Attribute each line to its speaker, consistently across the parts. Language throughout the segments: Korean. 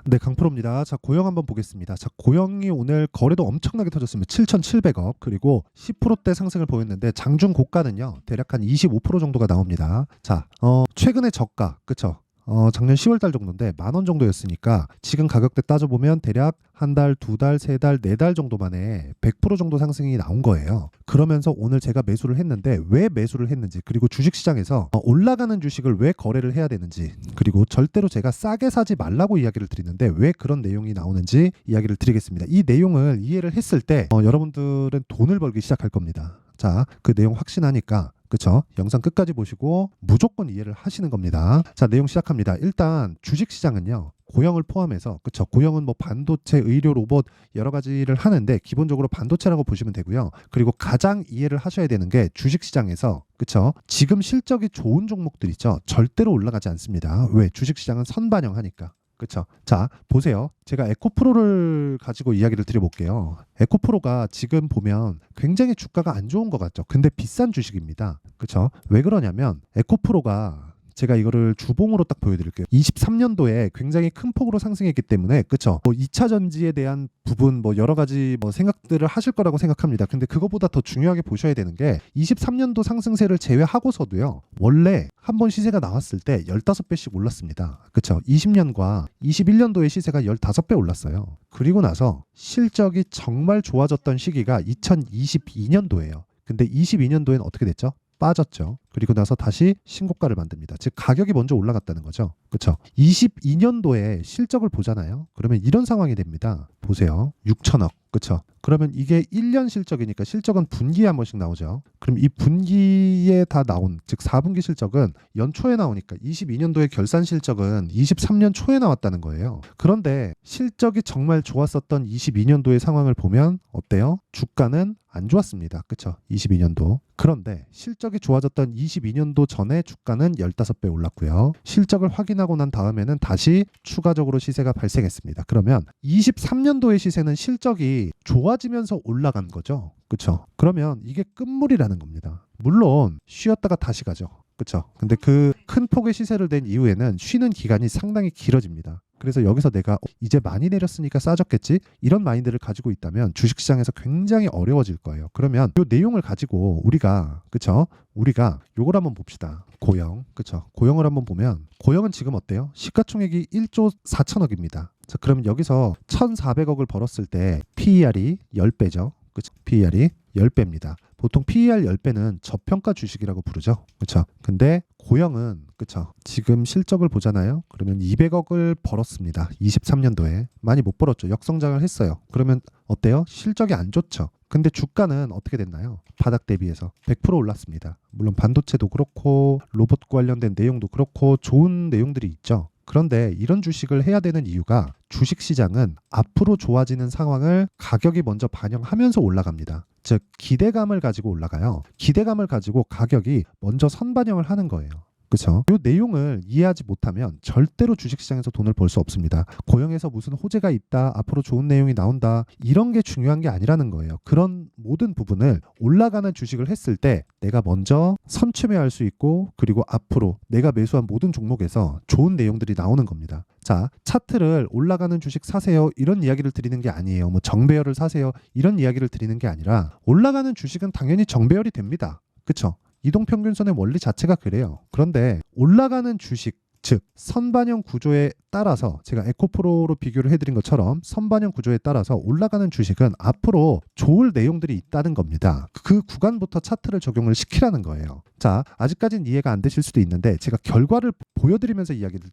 Speaker 1: 네, 강프로입니다. 자, 고영 한번 보겠습니다. 자, 고영이 오늘 거래도 엄청나게 터졌습니다. 7,700억. 그리고 10%대 상승을 보였는데 장중 고가는요. 대략 한 25% 정도가 나옵니다. 자, 최근에 저가, 그쵸? 작년 10월 달 정도인데 10,000원 정도였으니까 지금 가격대 따져보면 대략 한 달, 두 달, 세 달, 네 달 정도 만에 100% 정도 상승이 나온 거예요. 그러면서 오늘 제가 매수를 했는데 왜 매수를 했는지, 그리고 주식시장에서 올라가는 주식을 왜 거래를 해야 되는지, 그리고 절대로 제가 싸게 사지 말라고 이야기를 드리는데 왜 그런 내용이 나오는지 이야기를 드리겠습니다. 이 내용을 이해를 했을 때 여러분들은 돈을 벌기 시작할 겁니다. 자, 그 내용 확신하니까, 그쵸? 영상 끝까지 보시고 무조건 이해를 하시는 겁니다. 자, 내용 시작합니다. 일단 주식시장은요, 고영을 포함해서, 그쵸? 고영은 뭐 반도체, 의료, 로봇 여러 가지를 하는데 기본적으로 반도체라고 보시면 되고요. 그리고 가장 이해를 하셔야 되는 게 주식시장에서, 그쵸? 지금 실적이 좋은 종목들 있죠? 절대로 올라가지 않습니다. 왜? 주식시장은 선반영하니까. 그쵸? 자, 보세요. 제가 에코프로를 가지고 이야기를 드려볼게요. 에코프로가 지금 보면 굉장히 주가가 안 좋은 것 같죠? 근데 비싼 주식입니다. 그쵸? 왜 그러냐면 에코프로가, 제가 이거를 주봉으로 딱 보여드릴게요. 23년도에 굉장히 큰 폭으로 상승했기 때문에, 그쵸? 뭐 2차 전지에 대한 부분, 뭐 여러 가지 뭐 생각들을 하실 거라고 생각합니다. 근데 그거보다 더 중요하게 보셔야 되는 게 23년도 상승세를 제외하고서도요, 원래 한번 시세가 나왔을 때 15배씩 올랐습니다. 그쵸? 20년과 21년도의 시세가 15배 올랐어요. 그리고 나서 실적이 정말 좋아졌던 시기가 2022년도예요. 근데 22년도엔 어떻게 됐죠? 빠졌죠. 그리고 나서 다시 신고가를 만듭니다. 즉 가격이 먼저 올라갔다는 거죠. 그렇죠? 22년도에 실적을 보잖아요. 그러면 이런 상황이 됩니다. 보세요. 6천억. 그렇죠? 그러면 이게 1년 실적이니까 실적은 분기에 한 번씩 나오죠. 그럼 이 분기에 다 나온, 즉 4분기 실적은 연초에 나오니까 22년도의 결산 실적은 23년 초에 나왔다는 거예요. 그런데 실적이 정말 좋았었던 22년도의 상황을 보면 어때요? 주가는 안 좋았습니다. 그렇죠? 22년도. 그런데 실적이 좋아졌던 22년도 전에 주가는 15배 올랐고요. 실적을 확인하고 난 다음에는 다시 추가적으로 시세가 발생했습니다. 그러면 23년도의 시세는 실적이 좋아지면서 올라간 거죠. 그렇죠? 그러면 이게 끝물이라는 겁니다. 물론 쉬었다가 다시 가죠. 그렇죠? 근데 그 큰 폭의 시세를 낸 이후에는 쉬는 기간이 상당히 길어집니다. 그래서 여기서 내가 이제 많이 내렸으니까 싸졌겠지? 이런 마인드를 가지고 있다면 주식시장에서 굉장히 어려워질 거예요. 그러면 이 내용을 가지고 우리가, 그쵸? 우리가 요걸 한번 봅시다. 고영, 그쵸? 고영을 한번 보면 고영은 지금 어때요? 시가총액이 1조 4천억입니다. 자, 그러면 여기서 1,400억을 벌었을 때 PER이 10배죠. 그쵸? PER이 10배입니다. 보통 PER 10배는 저평가 주식이라고 부르죠. 그렇죠? 근데 고영은, 그렇죠? 지금 실적을 보잖아요. 그러면 200억을 벌었습니다. 23년도에. 많이 못 벌었죠. 역성장을 했어요. 그러면 어때요? 실적이 안 좋죠. 근데 주가는 어떻게 됐나요? 바닥 대비해서 100% 올랐습니다. 물론 반도체도 그렇고 로봇 관련된 내용도 그렇고 좋은 내용들이 있죠. 그런데 이런 주식을 해야 되는 이유가 주식시장은 앞으로 좋아지는 상황을 가격이 먼저 반영하면서 올라갑니다. 즉 기대감을 가지고 올라가요. 기대감을 가지고 가격이 먼저 선반영을 하는 거예요. 그렇죠? 이 내용을 이해하지 못하면 절대로 주식시장에서 돈을 벌 수 없습니다. 고영에서 무슨 호재가 있다, 앞으로 좋은 내용이 나온다, 이런 게 중요한 게 아니라는 거예요. 그런 모든 부분을 올라가는 주식을 했을 때 내가 먼저 선취매할 수 있고, 그리고 앞으로 내가 매수한 모든 종목에서 좋은 내용들이 나오는 겁니다. 자, 차트를 올라가는 주식 사세요, 이런 이야기를 드리는 게 아니에요. 뭐 정배열을 사세요, 이런 이야기를 드리는 게 아니라 올라가는 주식은 당연히 정배열이 됩니다. 그렇죠? 이동평균선의 원리 자체가 그래요. 그런데 올라가는 주식, 즉 선반영 구조에 따라서, 제가 에코프로로 비교를 해드린 것처럼 선반영 구조에 따라서 올라가는 주식은 앞으로 좋을 내용들이 있다는 겁니다. 그 구간부터 차트를 적용을 시키라는 거예요. 자, 아직까지는 이해가 안 되실 수도 있는데 제가 결과를 보여드리면서 이야기를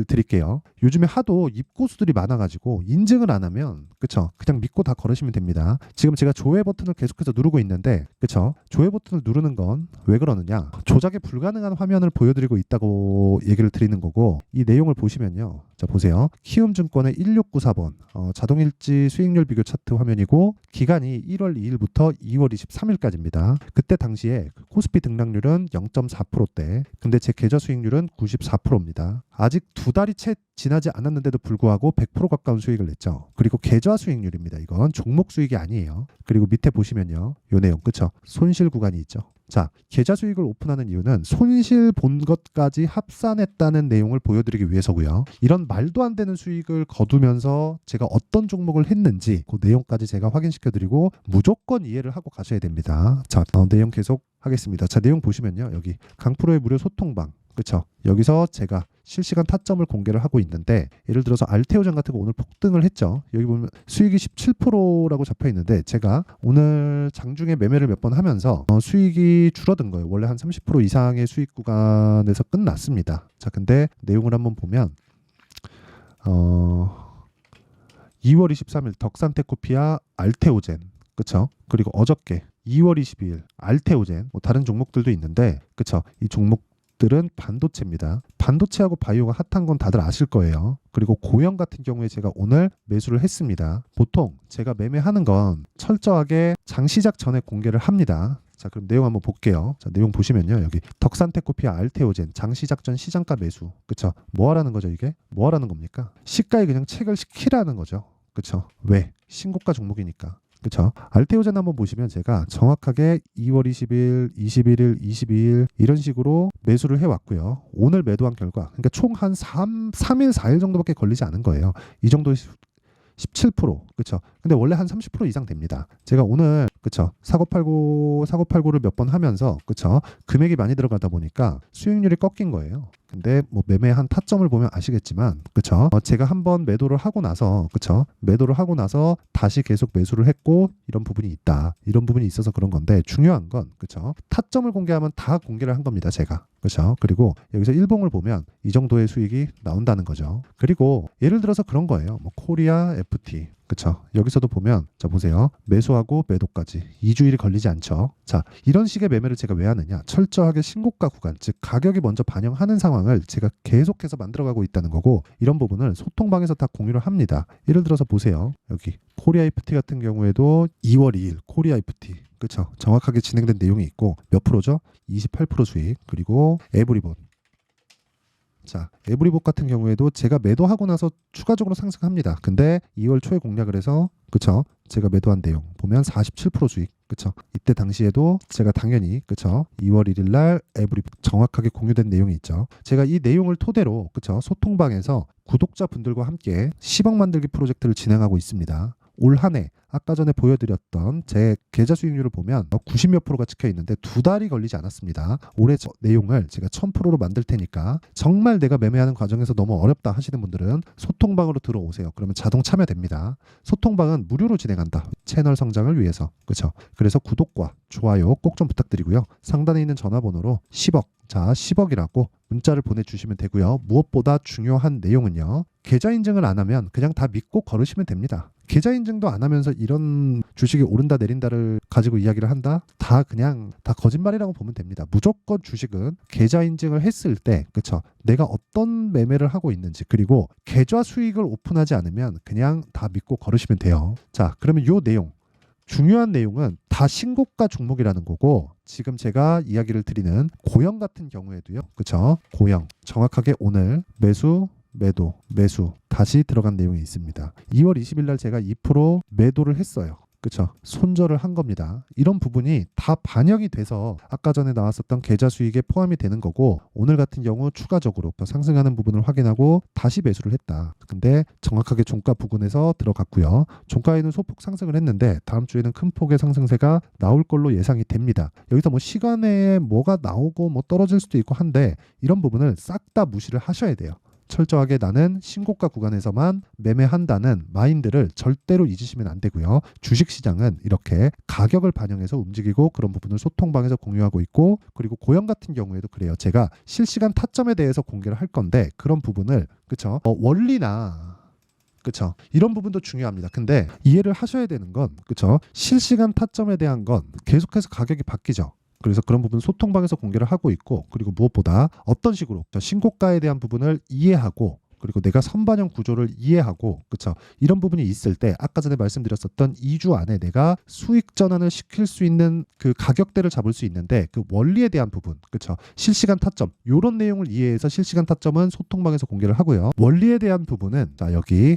Speaker 1: 드릴게요. 요즘에 하도 입고수들이 많아가지고 인증을 안 하면, 그쵸? 그냥 믿고 다 걸으시면 됩니다. 지금 제가 조회 버튼을 계속해서 누르고 있는데, 그쵸? 조회 버튼을 누르는 건 왜 그러느냐? 조작이 불가능한 화면을 보여드리고 있다고 얘기를 드리는 거고, 이 내용을 보시면요. 자, 보세요. 키움증권의 1694번 자동일지 수익률 비교 차트 화면이고, 기간이 1월 2일부터 2월 23일까지입니다. 그때 당시에 코스피 등락률은 0.4%대, 근데 제 계좌 수익률은 94%입니다. 아직 2달이 채 지나지 않았는데도 불구하고 100% 가까운 수익을 냈죠. 그리고 계좌 수익률입니다. 이건 종목 수익이 아니에요. 그리고 밑에 보시면요. 요 내용 그쵸? 손실 구간이 있죠. 자, 계좌 수익을 오픈하는 이유는 손실 본 것까지 합산했다는 내용을 보여드리기 위해서고요. 이런 말도 안 되는 수익을 거두면서 제가 어떤 종목을 했는지 그 내용까지 제가 확인시켜드리고 무조건 이해를 하고 가셔야 됩니다. 자, 내용 계속 하겠습니다. 자, 내용 보시면요. 여기 강프로의 무료 소통방 그쵸? 여기서 제가 실시간 타점을 공개를 하고 있는데 예를 들어서 알테오젠 같은 거 오늘 폭등을 했죠. 여기 보면 수익이 17%라고 잡혀 있는데 제가 오늘 장중에 매매를 몇 번 하면서 수익이 줄어든 거예요. 원래 한 30% 이상의 수익 구간에서 끝났습니다. 자, 근데 내용을 한번 보면 2월 23일 덕산테코피아 알테오젠 그쵸? 그리고 어저께 2월 22일 알테오젠 뭐 다른 종목들도 있는데 그쵸? 이 종목들은 반도체입니다. 반도체하고 바이오가 핫한 건 다들 아실 거예요. 그리고 고영 같은 경우에 제가 오늘 매수를 했습니다. 보통 제가 매매하는 건 철저하게 장시작 전에 공개를 합니다. 자, 그럼 내용 한번 볼게요. 자, 내용 보시면요. 여기 덕산테코피아 알테오젠 장시작 전 시장가 매수. 그쵸? 뭐 하라는 거죠, 이게? 뭐 하라는 겁니까? 시가에 그냥 체결 시키라는 거죠. 그쵸? 왜? 신고가 종목이니까. 그쵸? 알테오젠 한번 보시면 제가 정확하게 2월 20일, 21일, 22일 이런 식으로 매수를 해왔고요. 오늘 매도한 결과 그러니까 총 한 3일, 4일 정도밖에 걸리지 않은 거예요. 이 정도의 17% 그쵸? 근데 원래 한 30% 이상 됩니다. 제가 오늘 그쵸? 사고팔고를 몇 번 하면서 그쵸? 금액이 많이 들어가다 보니까 수익률이 꺾인 거예요. 근데 뭐 매매한 타점을 보면 아시겠지만 그쵸? 제가 한번 매도를 하고 나서 그쵸? 매도를 하고 나서 다시 계속 매수를 했고 이런 부분이 있다. 이런 부분이 있어서 그런 건데 중요한 건 그쵸? 타점을 공개하면 다 공개를 한 겁니다. 제가. 그렇죠. 그리고 여기서 일봉을 보면 이 정도의 수익이 나온다는 거죠. 그리고 예를 들어서 그런 거예요. 뭐 코리아 FT 그쵸? 여기서도 보면 자 보세요. 매수하고 매도까지 2주일이 걸리지 않죠. 자, 이런 식의 매매를 제가 왜 하느냐? 철저하게 신고가 구간, 즉 가격이 먼저 반영하는 상황을 제가 계속해서 만들어가고 있다는 거고 이런 부분을 소통방에서 다 공유를 합니다. 예를 들어서 보세요. 여기 코리아 FT 같은 경우에도 2월 2일 코리아 FT 그쵸? 정확하게 진행된 내용이 있고 몇 프로죠? 28% 수익. 그리고 에브리본. 자, 에브리본 같은 경우에도 제가 매도하고 나서 추가적으로 상승합니다. 근데 2월 초에 공략을 해서 그쵸? 제가 매도한 내용 보면 47% 수익. 그쵸? 이때 당시에도 제가 당연히 그쵸? 2월 1일 날 에브리본 정확하게 공유된 내용이 있죠. 제가 이 내용을 토대로 그쵸? 소통방에서 구독자분들과 함께 10억 만들기 프로젝트를 진행하고 있습니다. 올 한 해 아까 전에 보여드렸던 제 계좌 수익률을 보면 90몇 프로가 찍혀 있는데 2달이 걸리지 않았습니다. 올해 내용을 제가 1000%로 만들 테니까 정말 내가 매매하는 과정에서 너무 어렵다 하시는 분들은 소통방으로 들어오세요. 그러면 자동 참여됩니다. 소통방은 무료로 진행한다. 채널 성장을 위해서. 그렇죠? 그래서 구독과 좋아요 꼭 좀 부탁드리고요. 상단에 있는 전화번호로 10억 자 10억이라고 문자를 보내주시면 되고요. 무엇보다 중요한 내용은요. 계좌 인증을 안 하면 그냥 다 믿고 걸으시면 됩니다. 계좌 인증도 안 하면서 이런 주식이 오른다 내린다를 가지고 이야기를 한다? 다 그냥 다 거짓말이라고 보면 됩니다. 무조건 주식은 계좌 인증을 했을 때 그쵸? 내가 어떤 매매를 하고 있는지 그리고 계좌 수익을 오픈하지 않으면 그냥 다 믿고 걸으시면 돼요. 자, 그러면 요 내용 중요한 내용은 다 신고가 종목이라는 거고 지금 제가 이야기를 드리는 고영 같은 경우에도요. 그쵸? 고영 정확하게 오늘 매수 매도, 매수 다시 들어간 내용이 있습니다. 2월 20일 날 제가 2% 매도를 했어요. 그쵸? 손절을 한 겁니다. 이런 부분이 다 반영이 돼서 아까 전에 나왔었던 계좌 수익에 포함이 되는 거고 오늘 같은 경우 추가적으로 더 상승하는 부분을 확인하고 다시 매수를 했다. 근데 정확하게 종가 부근에서 들어갔고요. 종가에는 소폭 상승을 했는데 다음 주에는 큰 폭의 상승세가 나올 걸로 예상이 됩니다. 여기서 뭐 시간에 뭐가 나오고 뭐 떨어질 수도 있고 한데 이런 부분을 싹 다 무시를 하셔야 돼요. 철저하게 나는 신고가 구간에서만 매매한다는 마인드를 절대로 잊으시면 안 되고요. 주식시장은 이렇게 가격을 반영해서 움직이고 그런 부분을 소통방에서 공유하고 있고 그리고 고영 같은 경우에도 그래요. 제가 실시간 타점에 대해서 공개를 할 건데 그런 부분을 그쵸? 원리나 그쵸? 이런 부분도 중요합니다. 근데 이해를 하셔야 되는 건 그쵸? 실시간 타점에 대한 건 계속해서 가격이 바뀌죠. 그래서 그런 부분 소통방에서 공개를 하고 있고 그리고 무엇보다 어떤 식으로 신고가에 대한 부분을 이해하고 그리고 내가 선반영 구조를 이해하고 그쵸 이런 부분이 있을 때 아까 전에 말씀드렸었던 2주 안에 내가 수익 전환을 시킬 수 있는 그 가격대를 잡을 수 있는데 그 원리에 대한 부분 그쵸 실시간 타점 이런 내용을 이해해서 실시간 타점은 소통방에서 공개를 하고요. 원리에 대한 부분은 자 여기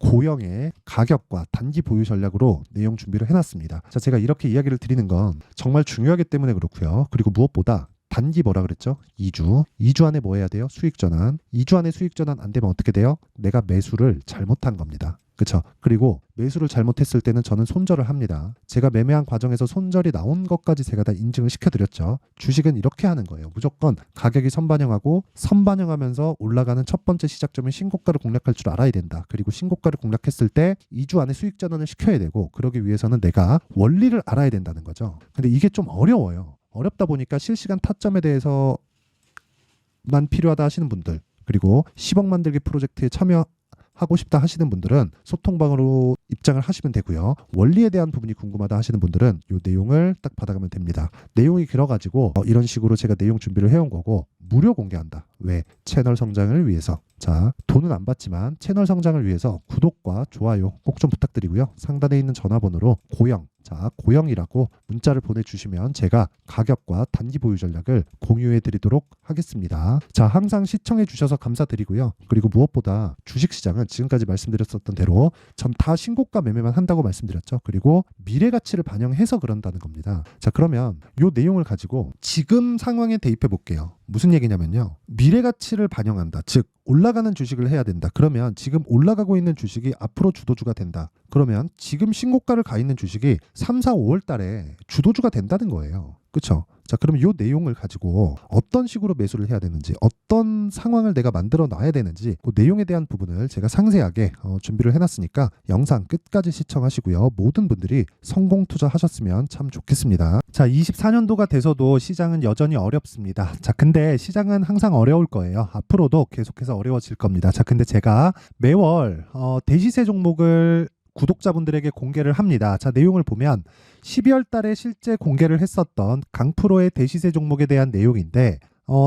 Speaker 1: 고영의 가격과 단기 보유 전략으로 내용 준비를 해놨습니다. 자, 제가 이렇게 이야기를 드리는 건 정말 중요하기 때문에 그렇고요. 그리고 무엇보다 단기 뭐라 그랬죠? 2주. 2주 안에 뭐 해야 돼요? 수익 전환. 2주 안에 수익 전환 안 되면 어떻게 돼요? 내가 매수를 잘못한 겁니다. 그렇죠? 그리고 매수를 잘못했을 때는 저는 손절을 합니다. 제가 매매한 과정에서 손절이 나온 것까지 제가 다 인증을 시켜드렸죠. 주식은 이렇게 하는 거예요. 무조건 가격이 선반영하고 선반영하면서 올라가는 첫 번째 시작점인 신고가를 공략할 줄 알아야 된다. 그리고 신고가를 공략했을 때 2주 안에 수익 전환을 시켜야 되고 그러기 위해서는 내가 원리를 알아야 된다는 거죠. 근데 이게 좀 어려워요. 어렵다 보니까 실시간 타점에 대해서만 필요하다 하시는 분들 그리고 10억 만들기 프로젝트에 참여하고 싶다 하시는 분들은 소통방으로 입장을 하시면 되고요. 원리에 대한 부분이 궁금하다 하시는 분들은 이 내용을 딱 받아가면 됩니다. 내용이 길어가지고 이런 식으로 제가 내용 준비를 해온 거고 무료 공개한다. 왜? 채널 성장을 위해서. 자, 돈은 안 받지만 채널 성장을 위해서 구독과 좋아요 꼭 좀 부탁드리고요. 상단에 있는 전화번호로 고영 자, 고영이라고 문자를 보내주시면 제가 가격과 단기 보유 전략을 공유해 드리도록 하겠습니다. 자, 항상 시청해 주셔서 감사드리고요. 그리고 무엇보다 주식시장은 지금까지 말씀드렸었던 대로 전 다 신고가 매매만 한다고 말씀드렸죠. 그리고 미래 가치를 반영해서 그런다는 겁니다. 자, 그러면 이 내용을 가지고 지금 상황에 대입해 볼게요. 무슨 얘기냐면요. 미래 가치를 반영한다. 즉 올라가는 주식을 해야 된다. 그러면 지금 올라가고 있는 주식이 앞으로 주도주가 된다. 그러면 지금 신고가를 가 있는 주식이 3, 4, 5월 달에 주도주가 된다는 거예요. 그렇죠? 자, 그럼 이 내용을 가지고 어떤 식으로 매수를 해야 되는지 어떤 상황을 내가 만들어 놔야 되는지 그 내용에 대한 부분을 제가 상세하게 준비를 해놨으니까 영상 끝까지 시청하시고요. 모든 분들이 성공 투자하셨으면 참 좋겠습니다. 자, 24년도가 돼서도 시장은 여전히 어렵습니다. 자, 근데 시장은 항상 어려울 거예요. 앞으로도 계속해서 어려워질 겁니다. 자, 근데 제가 매월 대시세 종목을 구독자분들에게 공개를 합니다. 자, 내용을 보면 12월 달에 실제 공개를 했었던 강프로의 대시세 종목에 대한 내용인데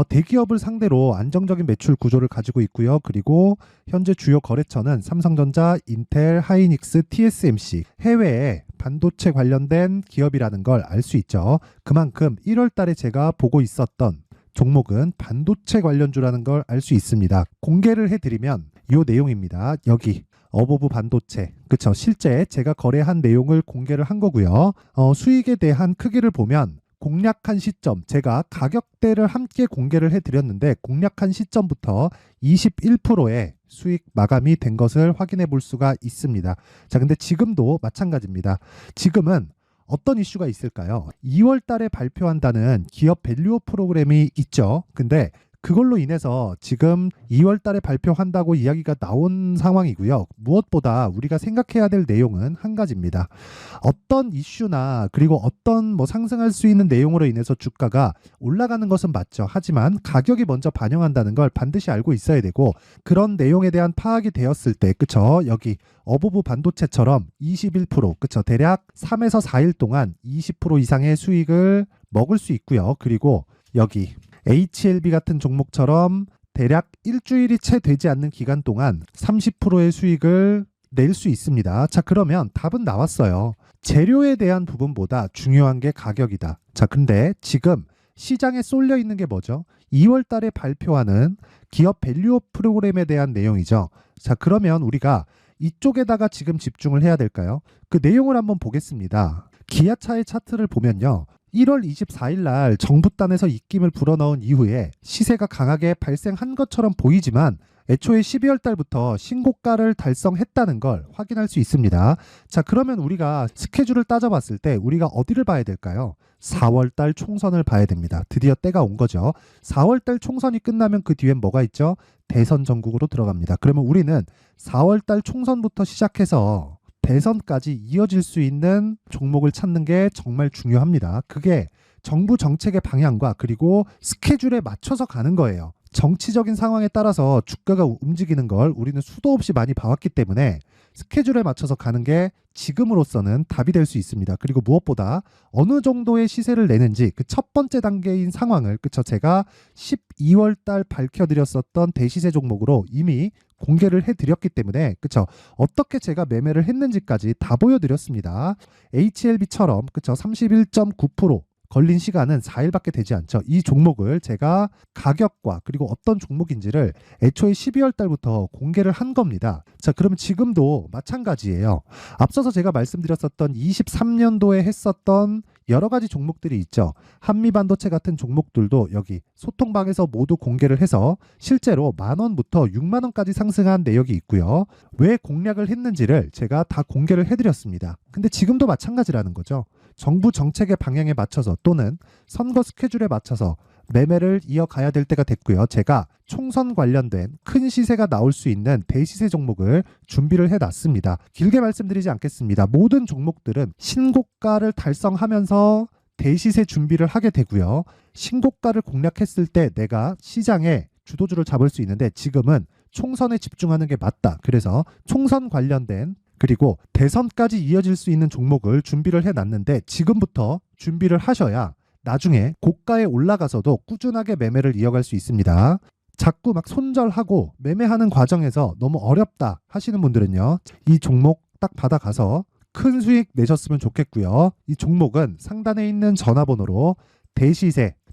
Speaker 1: 대기업을 상대로 안정적인 매출 구조를 가지고 있고요. 그리고 현재 주요 거래처는 삼성전자, 인텔, 하이닉스, TSMC 해외에 반도체 관련된 기업이라는 걸 알 수 있죠. 그만큼 1월 달에 제가 보고 있었던 종목은 반도체 관련주라는 걸 알 수 있습니다. 공개를 해드리면 이 내용입니다. 여기 어보브 반도체 그쵸 실제 제가 거래한 내용을 공개를 한 거고요. 수익에 대한 크기를 보면 공략한 시점 제가 가격대를 함께 공개를 해드렸는데 공략한 시점부터 21%의 수익 마감이 된 것을 확인해 볼 수가 있습니다. 자, 근데 지금도 마찬가지입니다. 지금은 어떤 이슈가 있을까요? 2월 달에 발표한다는 기업 밸류업 프로그램이 있죠. 근데 그걸로 인해서 지금 2월 달에 발표한다고 이야기가 나온 상황이고요. 무엇보다 우리가 생각해야 될 내용은 한 가지입니다. 어떤 이슈나 그리고 어떤 상승할 수 있는 내용으로 인해서 주가가 올라가는 것은 맞죠. 하지만 가격이 먼저 반영한다는 걸 반드시 알고 있어야 되고 그런 내용에 대한 파악이 되었을 때 그쵸? 여기 어보브 반도체처럼 21% 그쵸? 대략 3에서 4일 동안 20% 이상의 수익을 먹을 수 있고요. 그리고 여기 HLB 같은 종목처럼 대략 일주일이 채 되지 않는 기간 동안 30%의 수익을 낼 수 있습니다. 자, 그러면 답은 나왔어요. 재료에 대한 부분보다 중요한 게 가격이다. 자, 근데 지금 시장에 쏠려 있는 게 뭐죠? 2월 달에 발표하는 기업 밸류업 프로그램에 대한 내용이죠. 자, 그러면 우리가 이쪽에다가 지금 집중을 해야 될까요? 그 내용을 한번 보겠습니다. 기아차의 차트를 보면요. 1월 24일 날 정부단에서 입김을 불어넣은 이후에 시세가 강하게 발생한 것처럼 보이지만 애초에 12월 달부터 신고가를 달성했다는 걸 확인할 수 있습니다. 자, 그러면 우리가 스케줄을 따져봤을 때 우리가 어디를 봐야 될까요? 4월 달 총선을 봐야 됩니다. 드디어 때가 온 거죠. 4월 달 총선이 끝나면 그 뒤엔 뭐가 있죠? 대선 전국으로 들어갑니다. 그러면 우리는 4월 달 총선부터 시작해서 대선까지 이어질 수 있는 종목을 찾는 게 정말 중요합니다. 그게 정부 정책의 방향과 그리고 스케줄에 맞춰서 가는 거예요. 정치적인 상황에 따라서 주가가 움직이는 걸 우리는 수도 없이 많이 봐왔기 때문에 스케줄에 맞춰서 가는 게 지금으로서는 답이 될 수 있습니다. 그리고 무엇보다 어느 정도의 시세를 내는지 그 첫 번째 단계인 상황을 그쵸 제가 12월 달 밝혀드렸었던 대시세 종목으로 이미 공개를 해드렸기 때문에 그쵸 어떻게 제가 매매를 했는지까지 다 보여드렸습니다. HLB처럼 그쵸 31.9% 걸린 시간은 4일밖에 되지 않죠. 이 종목을 제가 가격과 그리고 어떤 종목인지를 애초에 12월 달부터 공개를 한 겁니다. 자, 그러면 지금도 마찬가지예요. 앞서서 제가 말씀드렸었던 23년도에 했었던 여러 가지 종목들이 있죠. 한미반도체 같은 종목들도 여기 소통방에서 모두 공개를 해서 실제로 10,000원부터 60,000원까지 상승한 내역이 있고요. 왜 공략을 했는지를 제가 다 공개를 해드렸습니다. 근데 지금도 마찬가지라는 거죠. 정부 정책의 방향에 맞춰서 또는 선거 스케줄에 맞춰서 매매를 이어가야 될 때가 됐고요. 제가 총선 관련된 큰 시세가 나올 수 있는 대시세 종목을 준비를 해놨습니다. 길게 말씀드리지 않겠습니다. 모든 종목들은 신고가를 달성하면서 대시세 준비를 하게 되고요. 신고가를 공략했을 때 내가 시장에 주도주를 잡을 수 있는데 지금은 총선에 집중하는 게 맞다. 그래서 총선 관련된 그리고 대선까지 이어질 수 있는 종목을 준비를 해놨는데 지금부터 준비를 하셔야 나중에 고가에 올라가서도 꾸준하게 매매를 이어갈 수 있습니다. 자꾸 막 손절하고 매매하는 과정에서 너무 어렵다 하시는 분들은요. 이 종목 딱 받아가서 큰 수익 내셨으면 좋겠고요. 이 종목은 상단에 있는 전화번호로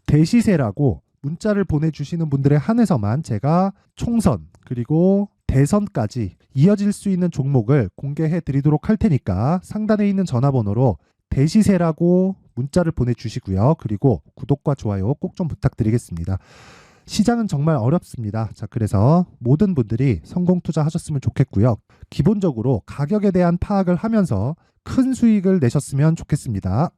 Speaker 1: 대시세라고 문자를 보내주시는 분들에 한해서만 제가 총선 그리고 대선까지 이어질 수 있는 종목을 공개해 드리도록 할 테니까 상단에 있는 전화번호로 대시세라고 문자를 보내주시고요. 그리고 구독과 좋아요 꼭 좀 부탁드리겠습니다. 시장은 정말 어렵습니다. 자, 그래서 모든 분들이 성공 투자하셨으면 좋겠고요. 기본적으로 가격에 대한 파악을 하면서 큰 수익을 내셨으면 좋겠습니다.